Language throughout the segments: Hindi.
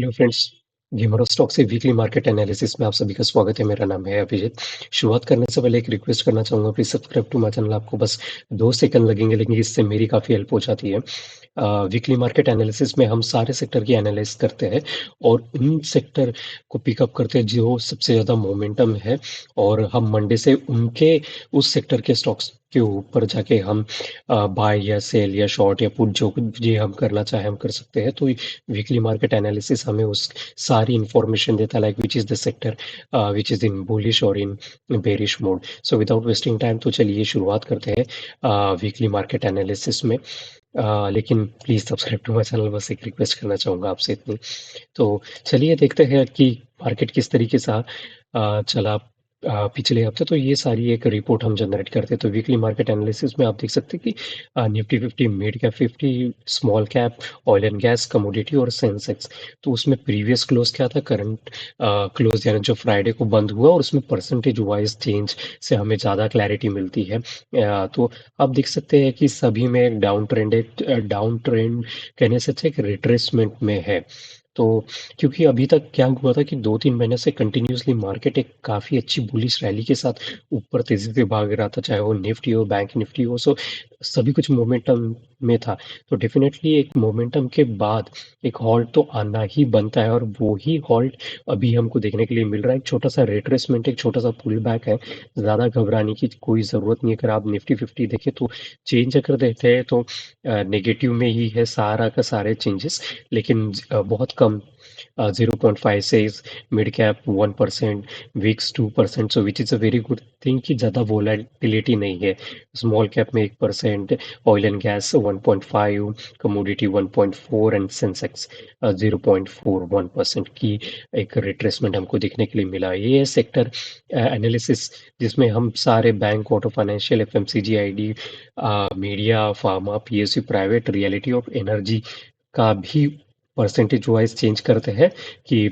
Hello friends, gamer of stock से वीकली मार्केट एनालिसिस में आप सभी का स्वागत है। मेरा नाम है अभिजीत। शुरुआत करने से पहले एक रिक्वेस्ट करना चाहूँगा, please subscribe to my channel. आपको बस 2 सेकंड लगेंगे, लेकिन इससे मेरी काफ़ी हेल्प हो जाती है। वीकली मार्केट एनालिसिस में हम सारे सेक्टर की एनालाइज़ करते हैं और उन सेक्टर को पिकअप करते हैं जो सबसे ज़्यादा मोमेंटम है, और हम मंडे से उनके उस सेक्टर के स्टॉक्स के ऊपर जाके हम बाय या सेल या शॉर्ट या पुट जो कुछ भी हम करना चाहें हम कर सकते हैं। तो वीकली मार्केट एनालिसिस हमें उस सारी इंफॉर्मेशन देता है, like which is the sector which is in bullish और in bearish mode. So without wasting time, तो चलिए शुरुआत करते हैं वीकली मार्केट एनालिसिस में। लेकिन please subscribe to my channel, बस एक रिक्वेस्ट करना चाहूँगा आपसे इतनी। तो चलिए देखते हैं कि मार्केट किस तरीके से चला पिछले हफ्ते। तो ये सारी एक रिपोर्ट हम जनरेट करते हैं। तो वीकली मार्केट एनालिसिस में आप देख सकते हैं कि Nifty 50, mid cap 50, small cap, oil and gas, commodity और सेंसेक्स। तो उसमें प्रीवियस क्लोज क्या था, करंट क्लोज यानी जो फ्राइडे को बंद हुआ, और उसमें परसेंटेज वाइज चेंज से हमें ज़्यादा क्लैरिटी मिलती है। तो आप देख सकते हैं कि सभी में एक डाउन ट्रेंड है। डाउन ट्रेंड कहने से अच्छा एक रिट्रेसमेंट में है। तो क्योंकि अभी तक क्या हुआ था कि 2-3 महीने से कंटिन्यूअसली मार्केट एक काफ़ी अच्छी बुलिश रैली के साथ ऊपर तेज़ी से भाग रहा था, चाहे वो निफ्टी हो, बैंक निफ्टी हो। सो सभी कुछ मोमेंटम में था। तो डेफिनेटली एक मोमेंटम के बाद एक हॉल्ट तो आना ही बनता है, और वो ही हॉल्ट अभी हमको देखने के लिए मिल रहा है। एक छोटा-सा रिट्रेसमेंट, एक छोटा-सा पुल बैक है। ज़्यादा घबराने की कोई ज़रूरत नहीं है। अगर आप निफ्टी 50 देखें तो चेंज अगर देते हैं तो नेगेटिव में ही है सारा का सारे चेंजेस, लेकिन बहुत कम 0.5 से mid cap 1%, VIX 2%। So which is a very good thing कि ज़्यादा वोलेटिलिटी नहीं है। स्मॉल कैप में 1%, oil and gas 1.5, commodity 1.4 and Sensex 0.41% की एक रिट्रेसमेंट हमको देखने के लिए मिला। ये है सेक्टर एनालिसिस, जिसमें हम सारे bank, auto, financial, FMCG, ID, media, pharma, PSU, private, reality और एनर्जी का भी परसेंटेज वाइज चेंज करते हैं। कि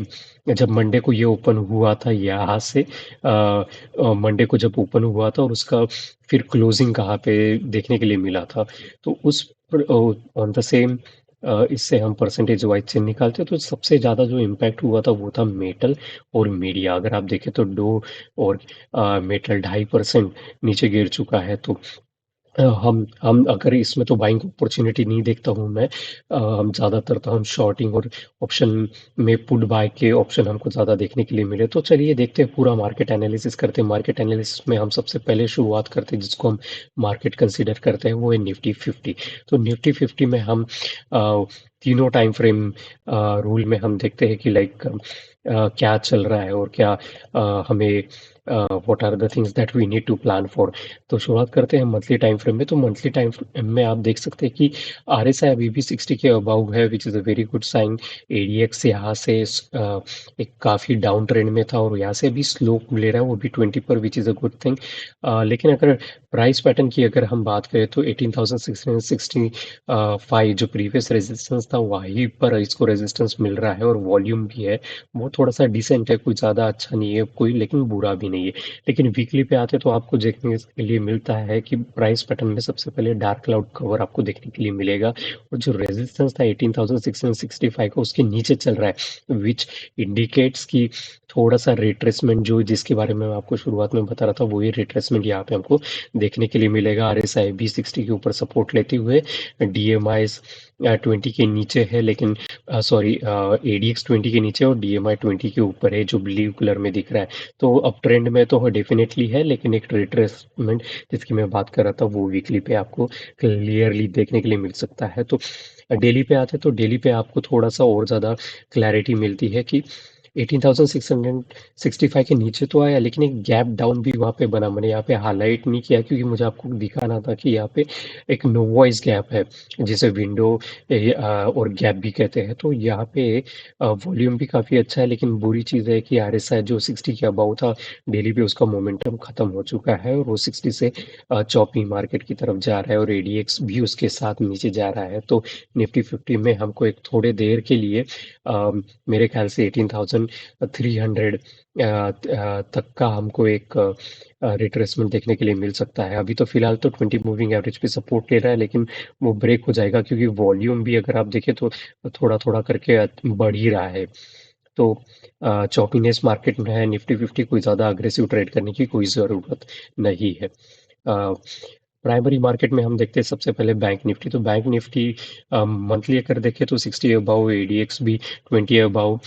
जब मंडे को ये ओपन हुआ था यहाँ से, मंडे को जब ओपन हुआ था और उसका फिर क्लोजिंग कहाँ पे देखने के लिए मिला था, तो उस ऑन द सेम इससे हम परसेंटेज वाइज चेंज निकालते हैं। तो सबसे ज़्यादा जो इम्पैक्ट हुआ था वो था मेटल और मीडिया। अगर आप देखें तो डो और मेटल 2.5% नीचे गिर चुका है। तो हम अगर इसमें तो बाइंग अपॉर्चुनिटी नहीं देखता हूँ मैं। हम ज़्यादातर तो हम शॉर्टिंग और ऑप्शन में पुट बाय के ऑप्शन हमको ज़्यादा देखने के लिए मिले। तो चलिए देखते हैं, पूरा मार्केट एनालिसिस करते हैं। मार्केट एनालिसिस में हम सबसे पहले शुरुआत करते हैं, जिसको हम मार्केट कंसीडर करते हैं, वो है निफ्टी 50। तो निफ्टी 50 में हम तीनों टाइम फ्रेम रूल में हम देखते हैं कि लाइक क्या चल रहा है और क्या हमें what are the things that we need to plan for. तो शुरुआत करते हैं मंथली टाइम फ्रेम में। तो मंथली टाइम फ्रेम में आप देख सकते हैं कि आरएसआई अभी भी 60 के अबाव है, which is a very good sign. ADX यहाँ से एक काफ़ी डाउन ट्रेंड में था और यहाँ से भी स्लोप ले रहा है, वो भी 20 पर, विच इज़ अ गुड थिंग। लेकिन अगर प्राइस पैटर्न की अगर हम बात करें तो 18,665 जो प्रीवियस रेजिस्टेंस था वहीं पर इसको रेजिस्टेंस मिल रहा है, और वॉल्यूम भी है वो थोड़ा सा डिसेंट है, कोई ज़्यादा अच्छा नहीं है कोई, लेकिन बुरा भी नहीं है। लेकिन वीकली पे आते तो आपको देखने के लिए मिलता है कि प्राइस पैटर्न में सबसे पहले डार्क क्लाउड कवर आपको देखने के लिए मिलेगा, और जो रेजिस्टेंस था 18,665 का उसके नीचे चल रहा है, विच इंडिकेट्स की थोड़ा सा रिट्रेसमेंट, जो जिसके बारे में मैं आपको शुरुआत में बता रहा था, वही रिट्रेसमेंट यहाँ पे हमको देखने के लिए मिलेगा। आरएसआई भी 60 के ऊपर सपोर्ट लेते हुए, डीएमआई 20 के नीचे है, लेकिन सॉरी एडीएक्स 20 के नीचे और डीएमआई 20 के ऊपर है, जो ब्लू कलर में दिख रहा है। तो अप ट्रेंड में तो डेफिनेटली है, लेकिन एक रिट्रेसमेंट जिसकी मैं बात कर रहा था वो वीकली पे आपको क्लियरली देखने के लिए मिल सकता है। तो डेली पे आते तो डेली पे आपको थोड़ा सा और ज़्यादा क्लैरिटी मिलती है कि 18,665 के नीचे तो आया, लेकिन एक गैप डाउन भी वहाँ पे बना। मैंने यहाँ पे हाईलाइट नहीं किया क्योंकि मुझे आपको दिखाना था कि यहाँ पे एक नो वॉइस गैप है, जिसे विंडो और गैप भी कहते हैं। तो यहाँ पे वॉल्यूम भी काफ़ी अच्छा है, लेकिन बुरी चीज़ है कि आरएसआई जो 60 के अबाउ था डेली पे, उसका मोमेंटम खत्म हो चुका है और वो 60 से चौपी मार्केट की तरफ जा रहा है, और एडीएक्स भी उसके साथ नीचे जा रहा है। तो निफ्टी 50 में हमको एक थोड़े देर के लिए मेरे ख्याल से 18,000 1300 तक का हमको एक रिट्रेसमेंट देखने के लिए मिल सकता है। अभी तो फिलहाल तो 20 मूविंग एवरेज पे सपोर्ट ले रहा है, लेकिन वो ब्रेक हो जाएगा क्योंकि वॉल्यूम भी अगर आप देखें तो थोड़ा थोड़ा करके बढ़ ही रहा है। तो चॉपीनेस मार्केट में है, निफ्टी फिफ्टी कोई ज़्यादा अग्रेसिव ट्रेड करने की कोई ज़रूरत नहीं है। प्राइमरी मार्केट में हम देखते हैं सबसे पहले बैंक निफ्टी। तो बैंक निफ्टी मंथली अगर देखें तो 60 अबाउ, एडीएक्स भी 20 अबाउ,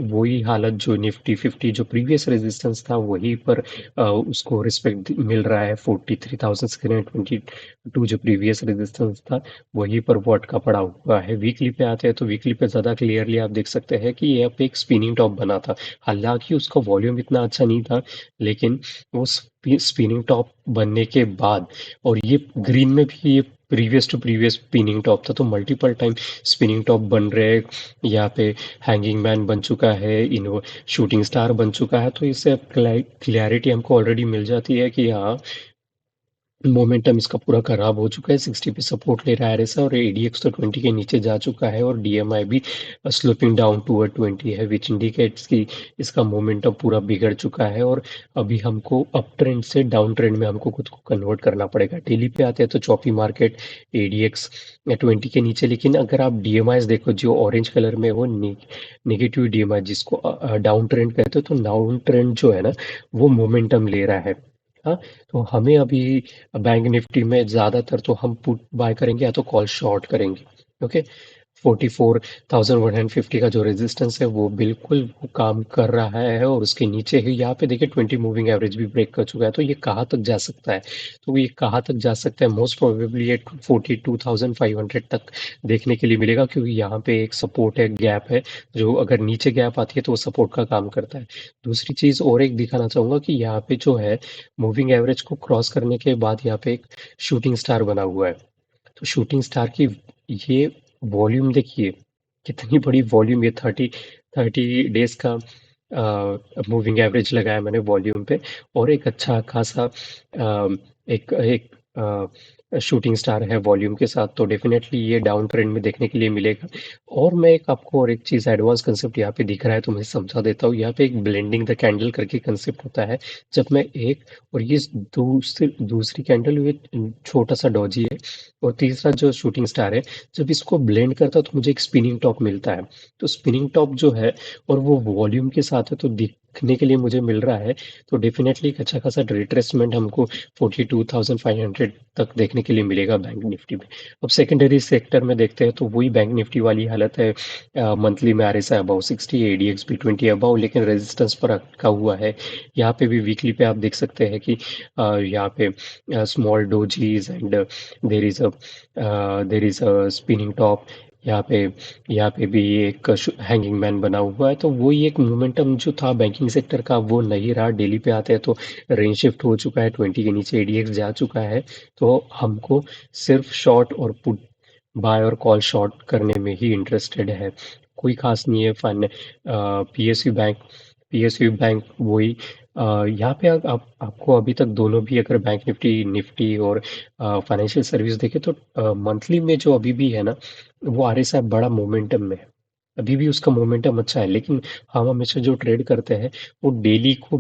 वही हालत जो निफ्टी फिफ्टी जो प्रीवियस रेजिस्टेंस था वहीं पर उसको रिस्पेक्ट मिल रहा है। 43,622 जो प्रीवियस रेजिस्टेंस था वहीं पर वो अटका पड़ा हुआ है। वीकली पे आते हैं तो वीकली पे ज़्यादा क्लियरली आप देख सकते हैं कि यहाँ पे एक स्पिनिंग टॉप बना था। हालांकि उसका वॉल्यूम इतना अच्छा नहीं था, लेकिन वो स्पिनिंग टॉप बनने के बाद, और ये ग्रीन में भी ये previous to previous spinning top था, तो मल्टीपल टाइम स्पिनिंग टॉप बन रहे हैं। यहाँ पे हैंगिंग मैन बन चुका है, इन शूटिंग स्टार बन चुका है, तो इससे क्लैरिटी हमको ऑलरेडी मिल जाती है कि हाँ, मोमेंटम इसका पूरा खराब हो चुका है। 60 पे सपोर्ट ले रहा है ऐसा, और एडीएक्स तो 20 के नीचे जा चुका है, और डीएमआई भी स्लोपिंग डाउन टूवर्ड 20 है, विच इंडिकेट्स कि इसका मोमेंटम पूरा बिगड़ चुका है, और अभी हमको अप ट्रेंड से डाउन ट्रेंड में हमको खुद को कन्वर्ट करना पड़ेगा। डेली पे आते हैं तो चॉपी मार्केट, एडीएक्स 20 के नीचे, लेकिन अगर आप डीएमआई देखो जो ऑरेंज कलर में, वो नेगेटिव डीएमआई जिसको डाउन ट्रेंड कहते हैं, तो डाउन ट्रेंड जो है ना वो मोमेंटम ले रहा है। हाँ, तो हमें अभी बैंक निफ्टी में ज़्यादातर तो हम पुट बाय करेंगे या तो कॉल शॉर्ट करेंगे। ओके, 44,150 का जो रेजिस्टेंस है वो बिल्कुल वो काम कर रहा है, और उसके नीचे ही यहाँ पे देखिए 20 मूविंग एवरेज भी ब्रेक कर चुका है। तो ये कहाँ तक जा सकता है? तो ये कहाँ तक जा सकता है? मोस्ट प्रोबेबली ये 42,500 तक देखने के लिए मिलेगा, क्योंकि यहाँ पे एक सपोर्ट है, गैप है, जो अगर नीचे गैप आती है तो वो सपोर्ट का काम करता है। दूसरी चीज़ और एक दिखाना चाहूँगा कि यहाँ पे जो है मूविंग एवरेज को क्रॉस करने के बाद यहाँ पे एक शूटिंग स्टार बना हुआ है। तो शूटिंग स्टार की ये वॉल्यूम देखिए, कितनी बड़ी वॉल्यूम, ये 30 डेज का मूविंग एवरेज लगाया मैंने वॉल्यूम पे, और एक अच्छा खासा एक एक शूटिंग स्टार है वॉल्यूम के साथ, तो डेफिनेटली ये डाउन ट्रेंड में देखने के लिए मिलेगा। और मैं एक आपको और एक चीज़ एडवांस कंसेप्ट यहाँ पे दिख रहा है तो मैं समझा देता हूँ। यहाँ पे एक ब्लेंडिंग द कैंडल करके कंसेप्ट होता है। जब मैं एक, और ये दूसरी कैंडल ये छोटा सा डॉजी है, और तीसरा जो शूटिंग स्टार है, जब इसको ब्लेंड करता तो मुझे एक स्पिनिंग टॉप मिलता है। तो स्पिनिंग टॉप जो है और वो वॉल्यूम के साथ है, तो दिखने के लिए मुझे मिल रहा है, तो डेफिनेटली एक अच्छा खासा रिट्रेसमेंट हमको 42,500 तक देखने के लिए मिलेगा बैंक निफ्टी में। अब सेकेंडरी सेक्टर में देखते हैं तो वही बैंक निफ्टी वाली हालत है। मंथली में आरएसआई अबाउ 60, एडीएक्स भी 20 अबाउ, लेकिन रेजिस्टेंस पर अटका हुआ है। यहाँ पे भी वीकली पे आप देख सकते हैं कि यहाँ पे small dojis and there is a spinning top. यहाँ पे भी एक हैंगिंग मैन बना हुआ है, तो वही एक मोमेंटम जो था बैंकिंग सेक्टर का वो नहीं रहा। डेली पे आते हैं तो रेंज शिफ्ट हो चुका है, 20 के नीचे एडीएक्स जा चुका है, तो हमको सिर्फ शॉर्ट और पुट, बाय और कॉल शॉर्ट करने में ही इंटरेस्टेड है। कोई खास नहीं है। पीएसयू बैंक वही यहाँ पे आपको अभी तक दोनों भी, अगर बैंक निफ्टी निफ्टी और फाइनेंशियल सर्विस देखे तो मंथली में जो अभी भी है ना, वो आरएसआई बड़ा मोमेंटम में है। अभी भी उसका मोमेंटम अच्छा है, लेकिन हम हमेशा जो ट्रेड करते हैं वो डेली को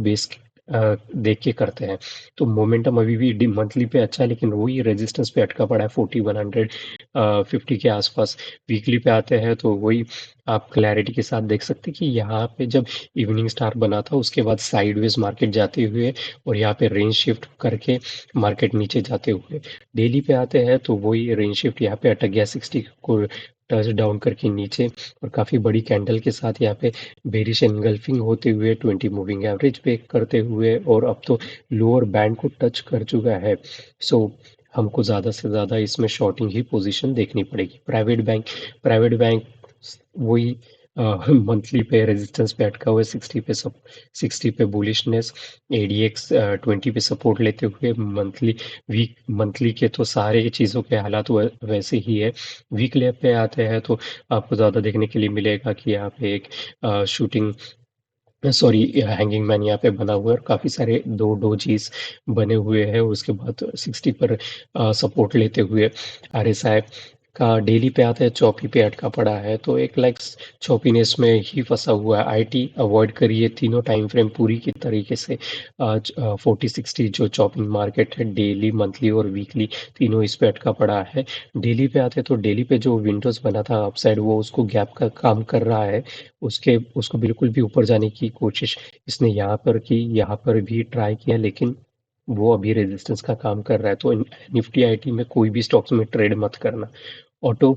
देख के करते हैं। तो मोमेंटम अभी भी मंथली पे अच्छा है, लेकिन वही रेजिस्टेंस पे अटका पड़ा है 4150 के आसपास। वीकली पे आते हैं तो वही आप क्लैरिटी के साथ देख सकते हैं कि यहाँ पे जब इवनिंग स्टार बना था उसके बाद साइडवेज मार्केट जाते हुए, और यहाँ पे रेंज शिफ्ट करके मार्केट नीचे जाते हुए, डेली पे आते हैं तो वही रेंज शिफ्ट यहाँ पे अटक गया 60 को टच डाउन करके नीचे, और काफ़ी बड़ी कैंडल के साथ यहाँ पे बेरिश एनगल्फिंग होते हुए 20 मूविंग एवरेज ब्रेक करते हुए, और अब तो लोअर बैंड को टच कर चुका है। सो हमको ज़्यादा से ज़्यादा इसमें शॉर्टिंग ही पोजीशन देखनी पड़ेगी। प्राइवेट बैंक वही मंथली पे रेजिस्टेंस पे अटका हुआ है 60 पे बुलिशनेस, एडीएक्स 20 पे सपोर्ट लेते हुए, मंथली के तो सारे चीज़ों के हालात वैसे ही है। वीकली पे आते हैं तो आपको ज़्यादा देखने के लिए मिलेगा कि यहाँ पे एक शूटिंग, सॉरी, हैंगिंग मैन यहाँ पे बना हुआ है, और काफ़ी सारे दो डोजीज बने हुए हैं। उसके बाद 60 पर सपोर्ट लेते हुए आरएसआई का डेली पे आता है, चौपी पे अटका पड़ा है, तो एक लाइक चौपीनेस में ही फंसा हुआ है। आईटी अवॉइड करिए तीनों टाइम फ्रेम पूरी की तरीके से। 40-60 जो चॉपिंग मार्केट है, डेली, मंथली और वीकली तीनों इस पे अटका पड़ा है। डेली पे आते हैं तो डेली पे जो विंडोज बना था अपसाइड, वो उसको गैप का काम कर रहा है। उसको बिल्कुल भी ऊपर जाने की कोशिश इसने यहाँ पर की, यहाँ पर भी ट्राई किया, लेकिन वो अभी रेजिस्टेंस का काम कर रहा है। तो निफ्टी आईटी में कोई भी स्टॉक्स में ट्रेड मत करना। ऑटो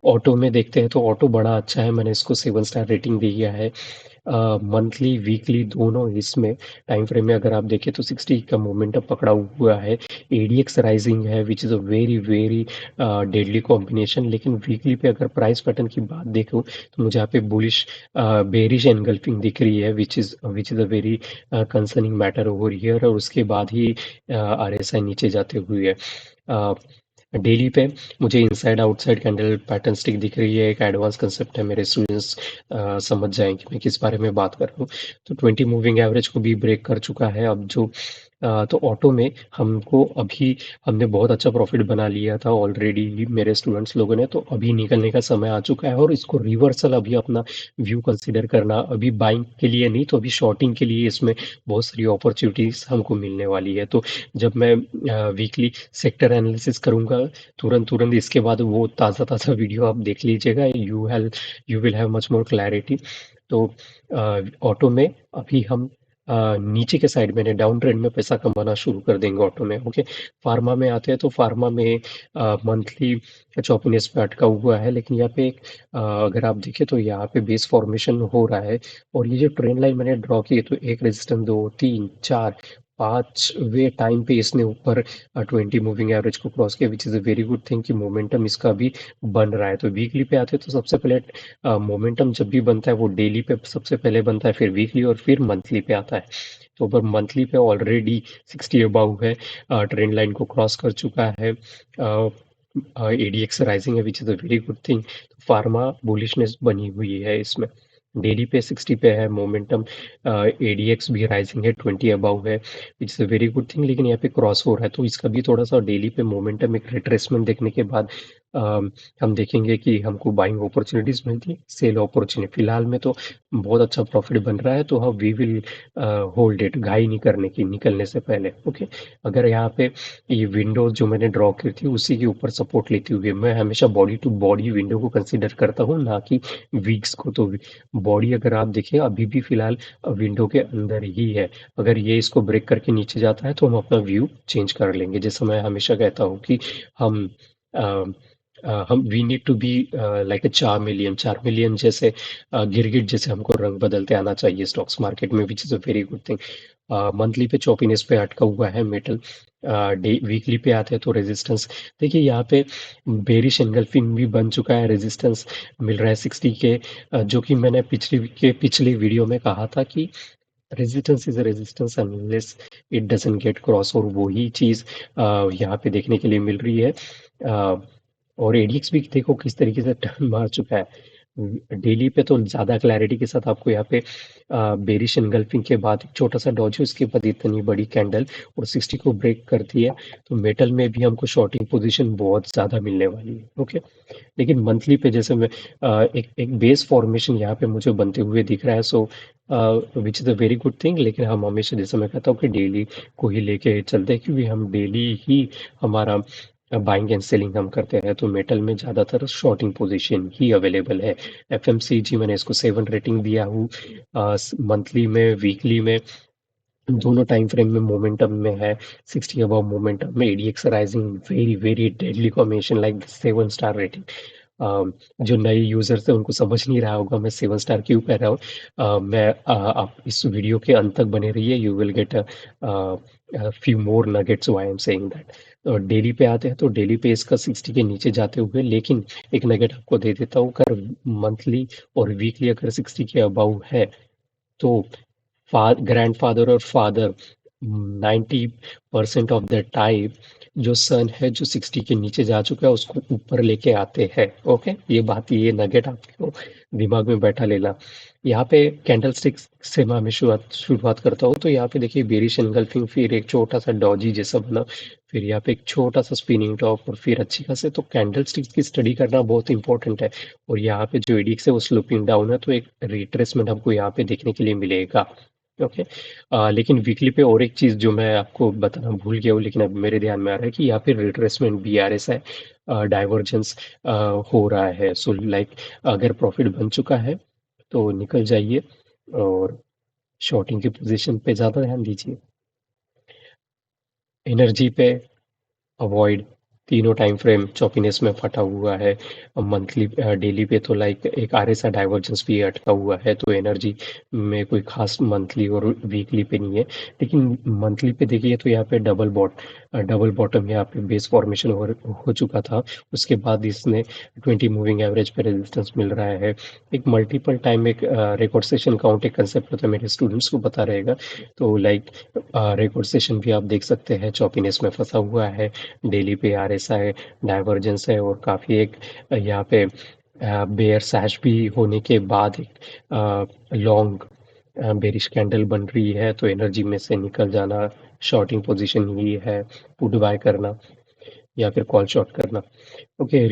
ऑटो में देखते हैं तो ऑटो बड़ा अच्छा है, मैंने इसको 7 स्टार रेटिंग दिया है। मंथली वीकली दोनों इसमें टाइम फ्रेम में अगर आप देखें तो 60 का मोमेंटम पकड़ा हुआ है। एडीएक्स राइजिंग है, which is a very very deadly combination. लेकिन वीकली पे अगर प्राइस पैटर्न की बात देखूं तो मुझे यहाँ पे बुलिश बेरिश एनगल्फिंग दिख रही है, which is a very concerning matter over here. और उसके बाद ही आरएसआई नीचे जाते हुए डेली पे मुझे inside outside candle pattern stick दिख रही है। एक एडवांस कंसेप्ट है, मेरे स्टूडेंट्स समझ जाएंगे मैं किस बारे में बात कर रहा हूँ। तो 20 मूविंग एवरेज को भी ब्रेक कर चुका है। अब जो तो ऑटो में हमको अभी हमने बहुत अच्छा प्रॉफिट बना लिया था ऑलरेडी मेरे स्टूडेंट्स लोगों ने, तो अभी निकलने का समय आ चुका है और इसको रिवर्सल अभी अपना व्यू कंसिडर करना, अभी बाइंग के लिए नहीं तो अभी शॉर्टिंग के लिए इसमें बहुत सारी अपॉर्चुनिटीज हमको मिलने वाली है। तो जब मैं वीकली सेक्टर एनालिसिस करूंगा, तुरंत तुरंत इसके बाद वो ताज़ा ताज़ा वीडियो आप देख लीजिएगा, you will have much more clarity. तो ऑटो में अभी हम नीचे के साइड में डाउन ट्रेंड में पैसा कमाना शुरू कर देंगे ऑटो में। ओके, फार्मा में आते हैं तो फार्मा में मंथली चौपनेस पे अटका हुआ है, लेकिन यहाँ पे अगर आप देखें तो यहाँ पे बेस फॉर्मेशन हो रहा है। और ये जो ट्रेंड लाइन मैंने ड्रॉ की है, तो एक रेजिस्टेंस, दो, तीन, चार, पांचवे टाइम पे इसने ऊपर 20 मूविंग एवरेज को क्रॉस किया, विच is a very good thing कि मोमेंटम इसका भी बन रहा है। तो वीकली पे आते हैं तो सबसे पहले मोमेंटम जब भी बनता है वो डेली पे सबसे पहले बनता है, फिर वीकली और फिर मंथली पे आता है। तो पर मंथली पे ऑलरेडी 60 अबाउ है, ट्रेंड लाइन को क्रॉस कर चुका है। एडीएक्स राइजिंग है, which is a very good thing. Pharma bullishness बनी हुई है इसमें। डेली पे 60 पे है मोमेंटम, एडीएक्स भी राइजिंग है, 20 अबाउ है, which is a very good thing. लेकिन यहाँ पे क्रॉस हो रहा है तो इसका भी थोड़ा सा डेली पे मोमेंटम एक रिट्रेसमेंट देखने के बाद हम देखेंगे कि हमको बाइंग अपॉर्चुनिटीज मिलती है, सेल अपॉर्चुनिटी। फिलहाल में तो बहुत अच्छा प्रॉफिट बन रहा है, तो हम वी विल होल्ड इट, घाई नहीं करने की निकलने से पहले। ओके, अगर यहाँ पे ये विंडो जो मैंने ड्रॉ की थी उसी के ऊपर सपोर्ट लेती हुई मैं हमेशा बॉडी टू बॉडी विंडो को कंसीडर करता हूँ, ना कि वीक्स को। तो बॉडी अगर आप देखें अभी भी फिलहाल विंडो के अंदर ही है। अगर ये इसको ब्रेक करके नीचे जाता है तो हम अपना व्यू चेंज कर लेंगे। जैसे मैं हमेशा कहता हूँ कि हम हम we need to be like a चार मिलियन जैसे गिरगिट जैसे हमको रंग बदलते आना चाहिए स्टॉक्स मार्केट में, विच is a very good thing. Monthly पे चौपीनेस पे अटका हुआ है मेटल। डे वीकली पे आते हैं तो रेजिस्टेंस देखिए, यहाँ पे बेरिश एंगल्फिंग भी बन चुका है, रेजिस्टेंस मिल रहा है 60 के, जो कि मैंने पिछले वीडियो में कहा था कि resistance is resistance unless it doesn't get cross, और वही चीज़ यहाँ पे देखने के लिए मिल रही है। और एडीएक्स भी देखो किस तरीके से टर्न मार चुका है। डेली पे तो ज़्यादा क्लैरिटी के साथ आपको यहाँ पे बेरिश एनगल्फिंग के बाद एक छोटा सा डॉज है, उसके बाद इतनी बड़ी कैंडल और 60 को ब्रेक करती है। तो मेटल में भी हमको शॉर्टिंग पोजीशन बहुत ज़्यादा मिलने वाली है। ओके, लेकिन मंथली पे जैसे मैं एक एक बेस फॉर्मेशन यहाँ पे मुझे बनते हुए दिख रहा है, so which is a very good thing. लेकिन हम हमेशा जैसे मैं कहता हूँ कि डेली को ही लेके चलते हैं, क्योंकि हम डेली ही हमारा बाइंग एंड सेलिंग हम करते हैं। तो मेटल में ज़्यादातर शॉर्टिंग पोजीशन ही अवेलेबल है। एफएमसीजी मैंने इसको 7 रेटिंग दिया हूँ। मंथली में, वीकली में, दोनों टाइम फ्रेम में मोमेंटम में है। 60 अबव मोमेंटम में ADX rising, very very deadly combination, like 7 star rating. जो नए यूजर्स हैं उनको समझ नहीं रहा होगा मैं 7 स्टार क्यों कह रहा हूँ। आप इस वीडियो के अंत तक बने रहिए, you will get few more nuggets why I am saying that. Daily पे आते हैं तो डेली पे इसका 60 के नीचे जाते हुए, लेकिन एक नगेट आपको दे देता हूँ, अगर मंथली और वीकली अगर 60 के अबाउ है तो ग्रैंडफादर और फादर 90% ऑफ द टाइम जो सन है जो 60 के नीचे जा चुका है उसको ऊपर लेके आते हैं। ओके, ये नगेट आपको दिमाग में बैठा लेना। यहाँ पे कैंडल स्टिक से मैं शुरुआत करता हूँ। तो यहाँ पे देखिए बेरिश एनगल्फिंग, फिर एक छोटा सा डॉजी जैसा बना, फिर यहाँ पे एक छोटा सा स्पिनिंग टॉप और फिर अच्छी खासे। तो कैंडल स्टिक्स की स्टडी करना बहुत इंपॉर्टेंट है। और यहाँ पे जो एडिक्स है वो स्लोपिंग डाउन है, तो एक रिट्रेसमेंट हमको यहाँ पे देखने के लिए मिलेगा। ओके। लेकिन वीकली पे और एक चीज़ जो मैं आपको बताना भूल गया हूँ, लेकिन अब मेरे ध्यान में आ रहा है कि यहाँ पे रिट्रेसमेंट बीआरएस है, डाइवर्जेंस हो रहा है। सो लाइक अगर प्रॉफिट बन चुका है तो निकल जाइए और शॉर्टिंग की पोजीशन पे ज़्यादा ध्यान दीजिए। एनर्जी पे अवॉइड, तीनों टाइम फ्रेम चॉपीनेस में फटा हुआ है। मंथली डेली पे तो लाइक एक आरएसआई डाइवर्जेंस भी अटका हुआ है, तो एनर्जी में कोई खास मंथली और वीकली पे नहीं है। लेकिन मंथली पे देखिए तो यहाँ पे डबल बॉटम यहाँ पे बेस फॉर्मेशन हो चुका था। उसके बाद इसने 20 मूविंग एवरेज पे रेजिस्टेंस मिल रहा है। एक मल्टीपल टाइम एक रिकॉर्ड सेशन काउंट एक कंसेप्ट होता है, मेरे स्टूडेंट्स को पता रहेगा। तो लाइक रिकॉर्ड सेशन भी आप देख सकते हैं चॉपीनेस में फंसा हुआ है। डेली पे आरएसआई डाइवर्जेंस है और काफ़ी एक यहाँ पे बेयर सैश भी होने के बाद एक लॉन्ग बेरिश कैंडल बन रही है, तो एनर्जी में से निकल जाना शॉर्टिंग पोजीशन ही है, पुट बाय करना या फिर कॉल शॉर्ट करना। ओके,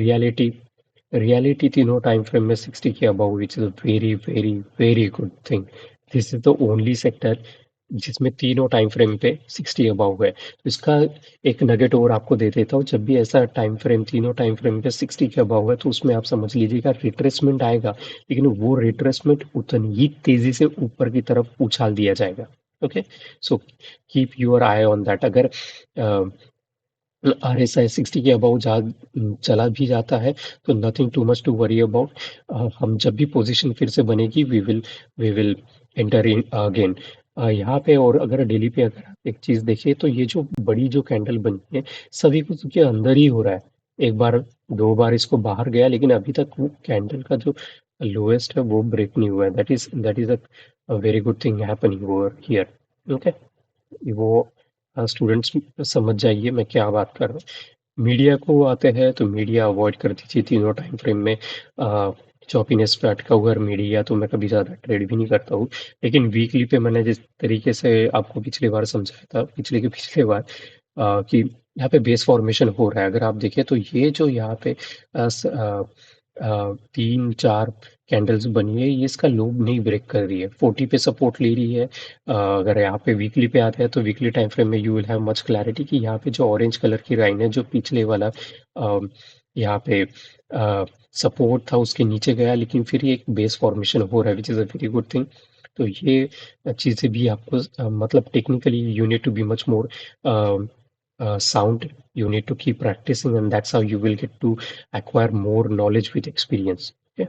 रियलिटी तीनों टाइम फ्रेम में 60 के above, which is a very very very good thing. This is the only sector जिसमें तीनों टाइम फ्रेम पे 60 अबाव है। तो इसका एक नगेट और आपको दे देता हूँ, जब भी ऐसा टाइम फ्रेम तीनों टाइम फ्रेम पे 60 के अबाव है तो उसमें आप समझ लीजिएगा रिट्रेसमेंट आएगा, लेकिन वो रिट्रेसमेंट उतनी ही तेजी से ऊपर की तरफ उछाल दिया जाएगा। Okay, so keep your eye on that. अगर आरएसआई 60 के अबाउ चला भी जाता है तो nothing too much to worry about. हम जब भी पोजीशन फिर से बनेगी we will enter in again. यहाँ पे और अगर डेली पे अगर आप एक चीज देखिए तो ये जो बड़ी जो कैंडल बनी है सभी कुछ के अंदर ही हो रहा है। एक बार दो बार इसको बाहर गया, लेकिन अभी तक वो कैंडल का जो लोएस्ट है वो ब्रेक नहीं हुआ है। That is a very good thing happening over here. Okay, वो स्टूडेंट्स समझ जाइए मैं क्या बात कर रहा हूँ। मीडिया को आते हैं तो मीडिया अवॉइड कर दीजिए तीनों टाइम फ्रेम में। चॉपीनेस पे अटका हुआ मीडिया तो मैं कभी ज़्यादा ट्रेड भी नहीं करता हूँ। लेकिन वीकली पे मैंने जिस तरीके से आपको पिछली बार समझाया था, पिछले बार कि यहाँ पे बेस फॉर्मेशन हो रहा है। अगर आप देखें तो ये जो यहाँ पे 3-4 कैंडल्स बनी है, ये इसका लो नहीं ब्रेक कर रही है, 40 पे सपोर्ट ले रही है। अगर यहाँ पे वीकली पे आते हैं तो वीकली टाइम फ्रेम में you will have much clarity कि यहाँ पे जो ऑरेंज कलर की लाइन है जो पिछले वाला यहाँ पे सपोर्ट था उसके नीचे गया, लेकिन फिर ये एक बेस फॉर्मेशन हो रहा है, which is a very good thing. तो ये चीज़ें भी आपको मतलब technically you need to be much more sound. You need to keep practicing, and that's how you will get to acquire more knowledge with experience. Okay.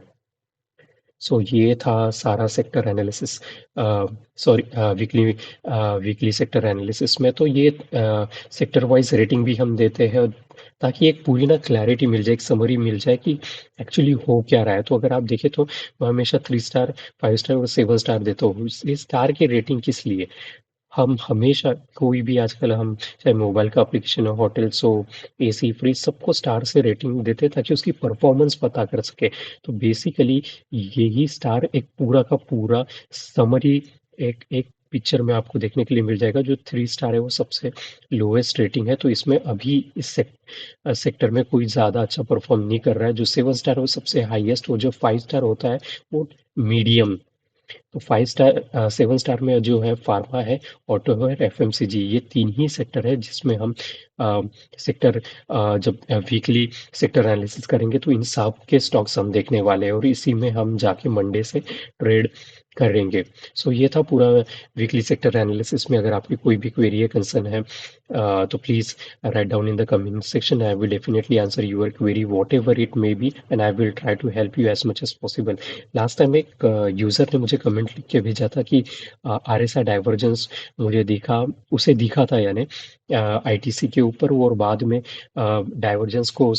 सो ये था सारा sector analysis, sorry weekly sector analysis में। तो ये सेक्टर वाइज रेटिंग भी हम देते हैं ताकि एक पूरी ना क्लैरिटी मिल जाए, एक समरी मिल जाए कि एक्चुअली हो क्या रहा है। तो अगर आप देखें तो मैं हमेशा 3 स्टार, 5 स्टार और 7 स्टार देता हूँ। ये स्टार की रेटिंग किस लिए? हम हमेशा कोई भी आजकल हम चाहे मोबाइल का एप्लीकेशन हो, होटल्स हो, एसी, फ्रिज, सबको स्टार से रेटिंग देते हैं ताकि उसकी परफॉर्मेंस पता कर सके। तो बेसिकली यही स्टार एक पूरा का पूरा समरी एक एक पिक्चर में आपको देखने के लिए मिल जाएगा। जो 3 स्टार है वो सबसे लोएस्ट रेटिंग है, तो इसमें अभी इस सेक्टर में कोई ज़्यादा अच्छा परफॉर्म नहीं कर रहा है। जो 7 स्टार है वो सबसे हाईएस्ट, और जो 5 स्टार होता है वो मीडियम। तो 5 स्टार 7 स्टार में जो है फार्मा है, ऑटो है, एफएमसीजी, ये तीन ही सेक्टर है जिसमें हम सेक्टर जब वीकली सेक्टर एनालिसिस करेंगे तो इन सब के स्टॉक्स हम देखने वाले हैं और इसी में हम जाके मंडे से ट्रेड करेंगे। सो ये था पूरा वीकली सेक्टर एनालिसिस में। अगर आपकी कोई भी क्वेरी है, कंसर्न है, तो please write down in the comment section. I will definitely answer your query whatever it may be, and I will try to help you as much as possible. Last time एक यूज़र ने मुझे कमेंट लिख के भेजा था कि आरएसआई डाइवर्जेंस मुझे उसे दिखा था, यानी आईटीसी के ऊपर, और बाद में डाइवर्जेंस को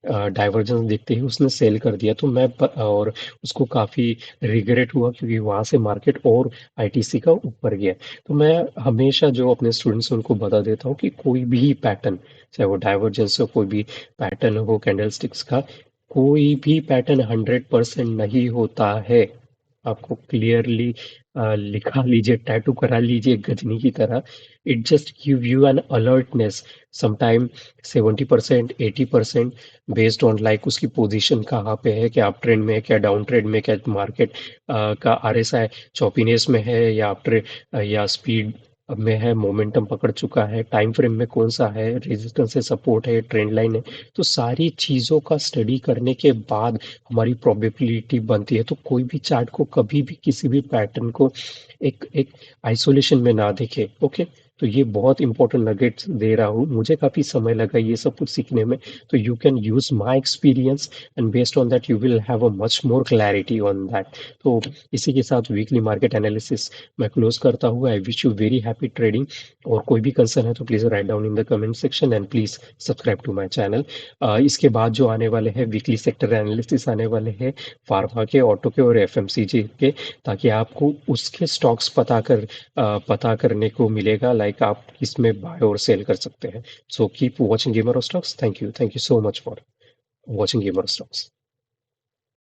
डाइवर्जेंस देखते ही उसने सेल कर दिया, तो और उसको काफ़ी रिग्रेट हुआ क्योंकि वहाँ से मार्केट और आईटीसी का ऊपर गया। तो मैं हमेशा जो अपने स्टूडेंट्स हैं उनको बता देता हूँ कि कोई भी पैटर्न, चाहे वो डाइवर्जेंस हो, कोई भी पैटर्न हो कैंडलस्टिक्स का, कोई भी पैटर्न 100% नहीं होता है। आपको क्लियरली लिखा लीजिए, टैटू करा लीजिए गजनी की तरह। It just give you an alertness. Sometime 70%, 80% based on like उसकी पोजीशन कहाँ पे है, क्या अप ट्रेंड में है, क्या डाउन ट्रेंड में, क्या मार्केट का आरएसआई चौपीनेस में है या या स्पीड में है, मोमेंटम पकड़ चुका है, टाइम फ्रेम में कौन सा है, रेजिस्टेंस है, सपोर्ट है, ट्रेंड लाइन है। तो सारी चीज़ों का स्टडी करने के बाद हमारी प्रोबेबिलिटी बनती है। तो कोई भी चार्ट को कभी भी किसी भी पैटर्न को एक एक आइसोलेशन में ना देखे। ओके, तो ये बहुत इंपॉर्टेंट नगेट्स दे रहा हूँ, मुझे काफ़ी समय लगा ये सब कुछ सीखने में। तो you can use my experience and based on that you will have a much more clarity on that. तो इसी के साथ वीकली मार्केट एनालिसिस मैं क्लोज करता हूँ। I wish you very happy trading. और कोई भी कंसर्न है तो please write down in the comment section and please subscribe to my channel. इसके बाद जो आने वाले हैं वीकली सेक्टर एनालिसिस आने वाले हैं, फार्मा के, ऑटो के और एफएमसीजी के, ताकि आपको उसके स्टॉक्स पता करने को मिलेगा, लाइक आप इसमें बाय और सेल कर सकते हैं। So keep watching gamer stocks. Thank you so much for watching gamer stocks.